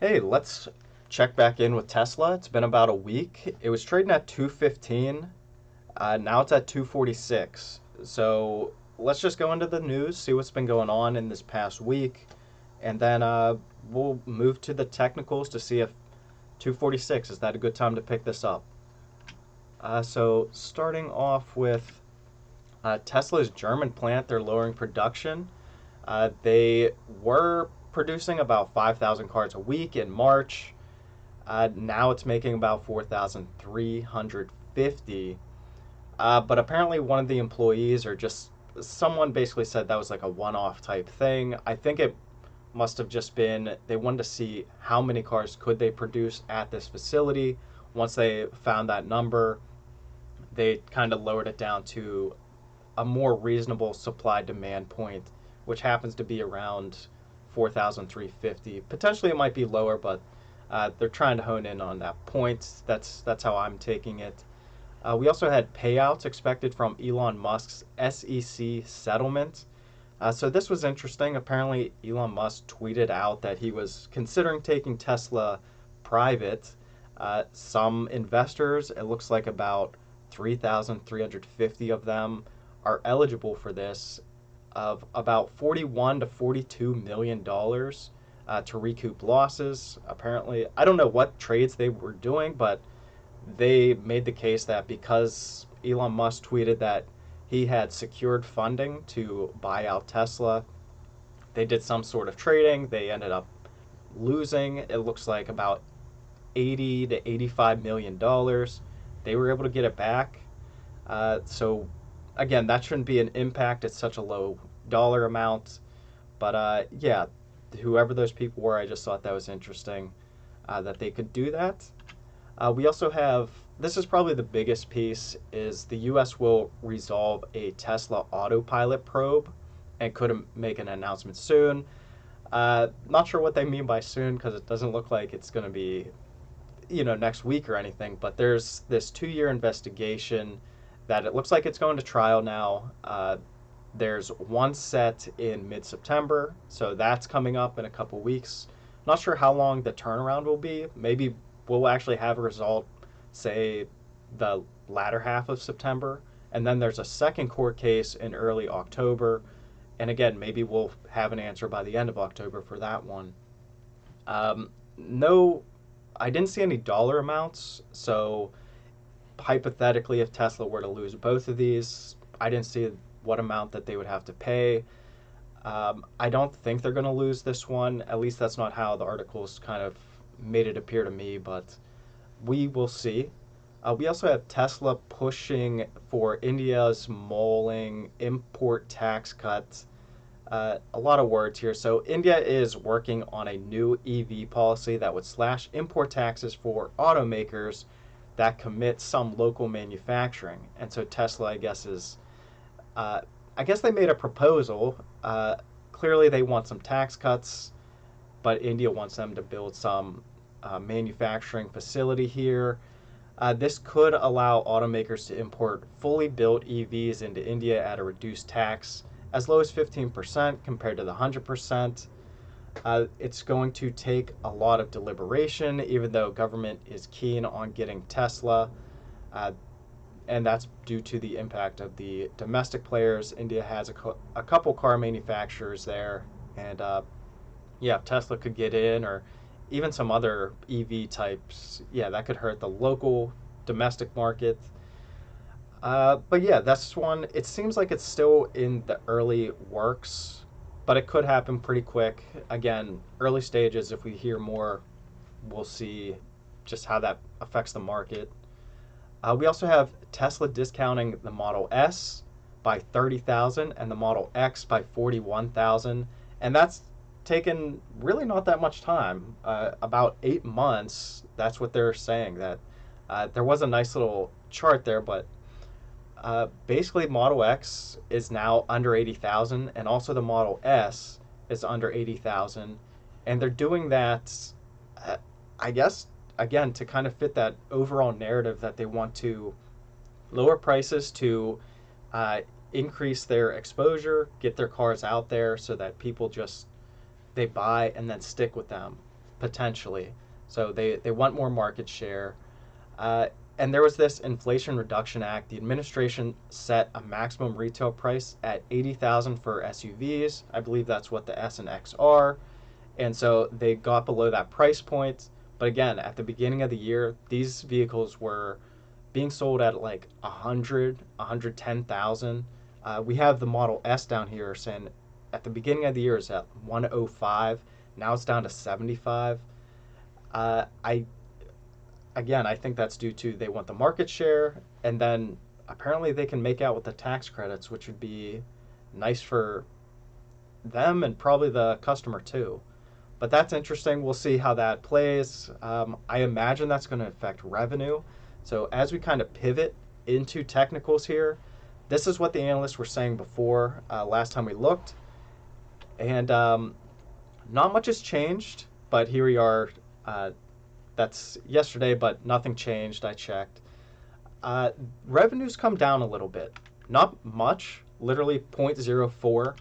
Hey, let's check back in with Tesla. It's been about a week. It was trading at 215. Now it's at 246. So let's just go into the news, see what's been going on in this past week, and then we'll move to the technicals to see if 246 is that a good time to pick this up. So starting off with Tesla's German plant, they're lowering production. They were producing about 5,000 cars a week in March. Now it's making about 4,350. But apparently, one of the employees, or just someone basically said that was like a one off type thing. I think it must have just been they wanted to see how many cars could they produce at this facility. Once they found that number, they kind of lowered it down to a more reasonable supply demand point, which happens to be around 4,350. Potentially, it might be lower, but they're trying to hone in on that point. That's how I'm taking it. We also had payouts expected from Elon Musk's SEC settlement. So this was interesting. Apparently, Elon Musk tweeted out that he was considering taking Tesla private. Some investors, it looks like about 3,350 of them, are eligible for this, of about 41 to 42 million dollars to recoup losses. Apparently, I don't know what trades they were doing, but they made the case that because Elon Musk tweeted that he had secured funding to buy out Tesla, they did some sort of trading. They ended up losing, it looks like, about 80 to 85 million dollars. They were able to get it back. So again, that shouldn't be an impact. It's such a low dollar amount. But yeah, whoever those people were, I just thought that was interesting that they could do that. We also have, this is probably the biggest piece, is the U.S. will resolve a Tesla Autopilot probe and could make an announcement soon. Not sure what they mean by soon because it doesn't look like it's going to be, next week or anything. But there's this 2-year investigation that it looks like it's going to trial now. There's one set in mid-September, so that's coming up in a couple weeks. Not sure how long the turnaround will be. Maybe we'll actually have a result, say, the latter half of September. And then there's a second court case in early October. And again, maybe we'll have an answer by the end of October for that one. No, I didn't see any dollar amounts. So hypothetically, if Tesla were to lose both of these, I didn't see what amount that they would have to pay. I don't think they're going to lose this one. At least that's not how the articles kind of made it appear to me, but we will see. We also have Tesla pushing for India's mulling import tax cut. A lot of words here. So, India is working on a new EV policy that would slash import taxes for automakers that commit some local manufacturing. And so, Tesla, I guess they made a proposal. Clearly, they want some tax cuts, but India wants them to build some manufacturing facility here. This could allow automakers to import fully built EVs into India at a reduced tax, as low as 15% compared to the 100%. It's going to take a lot of deliberation, even though government is keen on getting Tesla. Uh, and that's due to the impact of the domestic players. India has a couple car manufacturers there, and yeah, if Tesla could get in, or even some other EV types, yeah, that could hurt the local domestic market. But yeah, that's one. It seems like it's still in the early works, but it could happen pretty quick. Again, early stages. If we hear more, we'll see just how that affects the market. We also have Tesla discounting the Model S by 30,000 and the Model X by 41,000, and that's taken really not that much time, about 8 months. That's what they're saying. That there was a nice little chart there, but basically Model X is now under 80,000, and also the Model S is under 80,000, and they're doing that, I guess, again to kind of fit that overall narrative that they want to lower prices to uh, increase their exposure, get their cars out there so that people just they buy and then stick with them. potentially. So they want more market share. Uh, and there was this Inflation Reduction Act. The administration set a maximum retail price at 80,000 for SUVs. I believe that's what the S and X are. And so they got below that price point. But again, at the beginning of the year, these vehicles were being sold at like 100, 110,000. We have the Model S down here saying at the beginning of the year is at 105. Now it's down to 75. I Again, I think that's due to they want the market share, and then apparently they can make out with the tax credits, which would be nice for them and probably the customer too. But that's interesting. We'll see how that plays. I imagine that's going to affect revenue. So as we kind of pivot into technicals here, this is what the analysts were saying before last time we looked, and not much has changed. But here we are. That's yesterday, but nothing changed. I checked. Revenues come down a little bit. Not much, literally 0.04.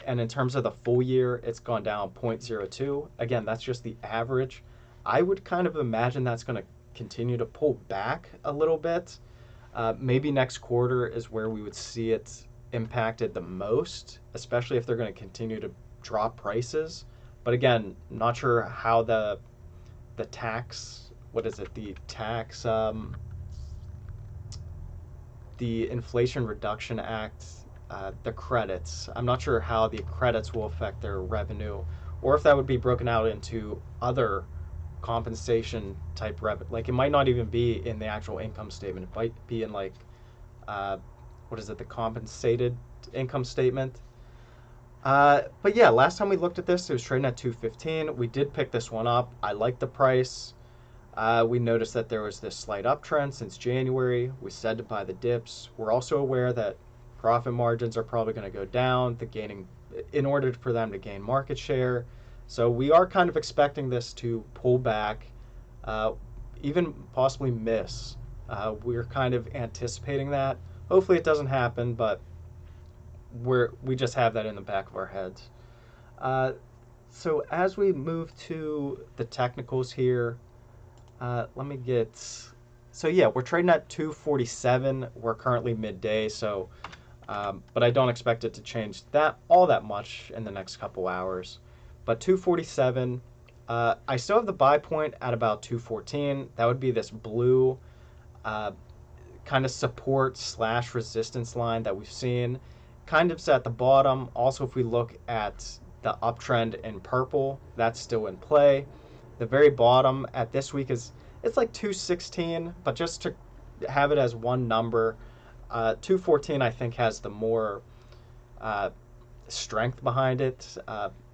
And in terms of the full year, it's gone down 0.02. Again, that's just the average. I would kind of imagine that's going to continue to pull back a little bit. Maybe next quarter is where we would see it impacted the most, especially if they're going to continue to drop prices. But again, not sure how the tax, what is it, the Inflation Reduction Act, the credits. I'm not sure how the credits will affect their revenue, or if that would be broken out into other compensation type revenue. Like it might not even be in the actual income statement. It might be in like, what is it, the compensated income statement. But yeah, last time we looked at this, it was trading at 215. We did pick this one up. I like the price. We noticed that there was this slight uptrend since January. We said to buy the dips. We're also aware that profit margins are probably going to go down, in order for them to gain market share. So we are kind of expecting this to pull back, even possibly miss. We're kind of anticipating that. Hopefully it doesn't happen, but we just have that in the back of our heads. So as we move to the technicals here, let me get. So yeah, we're trading at 247. We're currently midday, so but I don't expect it to change all that much in the next couple hours. But 247. I still have the buy point at about 214. That would be this blue kind of support / resistance line that we've seen. Kind of at the bottom. Also, if we look at the uptrend in purple, that's still in play. The very bottom at this week it's like 216, but just to have it as one number, 214 I think has the more strength behind it.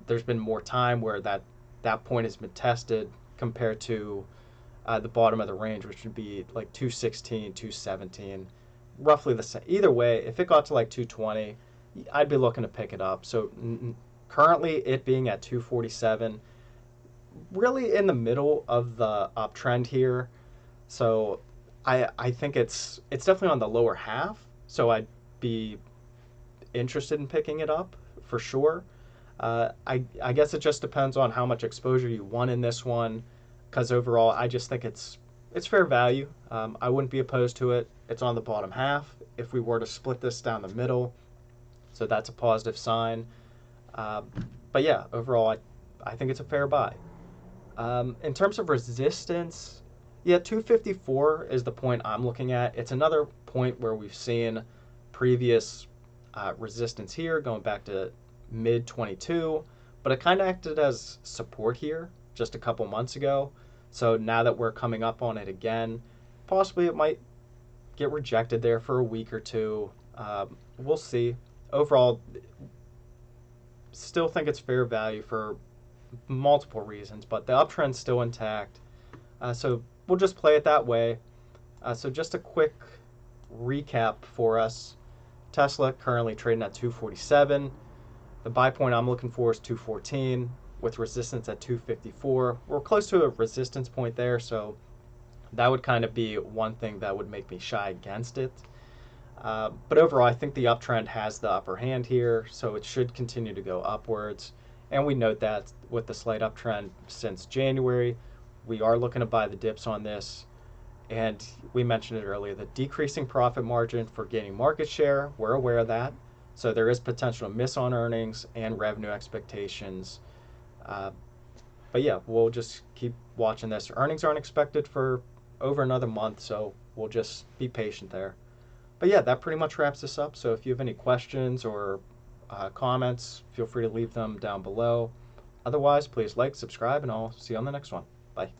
There's been more time where that point has been tested compared to the bottom of the range, which would be like 216, 217. Roughly the same. Either way, if it got to like 220, I'd be looking to pick it up. So currently it being at 247, really in the middle of the uptrend here. So I think it's definitely on the lower half. So I'd be interested in picking it up for sure. I guess it just depends on how much exposure you want in this one, because overall I just think it's fair value. I wouldn't be opposed to it. It's on the bottom half. If we were to split this down the middle, so that's a positive sign. But yeah, overall I think it's a fair buy. In terms of resistance, yeah, 254 is the point I'm looking at. It's another point where we've seen previous resistance here going back to mid 22, but it kind of acted as support here just a couple months ago. So now that we're coming up on it again, possibly it might get rejected there for a week or two. We'll see. Overall, still think it's fair value for multiple reasons, but the uptrend's still intact. So we'll just play it that way. So just a quick recap for us. Tesla currently trading at 247. The buy point I'm looking for is 214 with resistance at 254. We're close to a resistance point there, so that would kind of be one thing that would make me shy against it. But overall, I think the uptrend has the upper hand here, so it should continue to go upwards. And we note that with the slight uptrend since January. We are looking to buy the dips on this. And we mentioned it earlier, the decreasing profit margin for gaining market share, we're aware of that. So there is potential to miss on earnings and revenue expectations. Uh, but yeah, we'll just keep watching this. Earnings aren't expected for over another month, so we'll just be patient there. But yeah, that pretty much wraps this up. So if you have any questions or comments, feel free to leave them down below. Otherwise, please like, subscribe, and I'll see you on the next one. Bye.